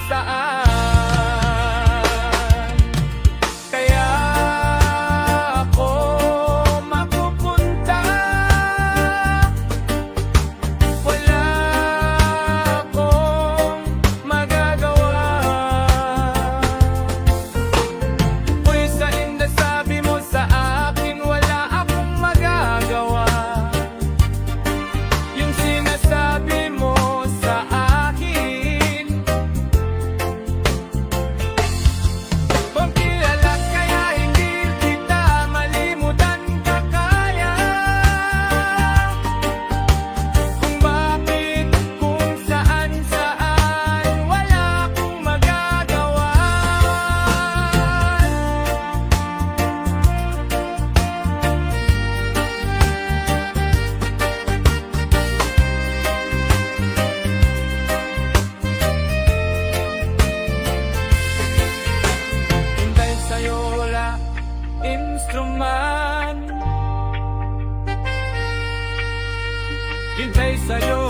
saan. Kaya ako mapupunta, wala akong magagawa. Uy, sa inda sabi mo sa akin, wala akong magagawa. Yung sinasabi mo sa akin, kung kilala kaya hindi kita malimutan ka kaya. Kung bakit, kung saan wala akong magagawa. Dahil sa'yo wala instrument, hintay sa'yo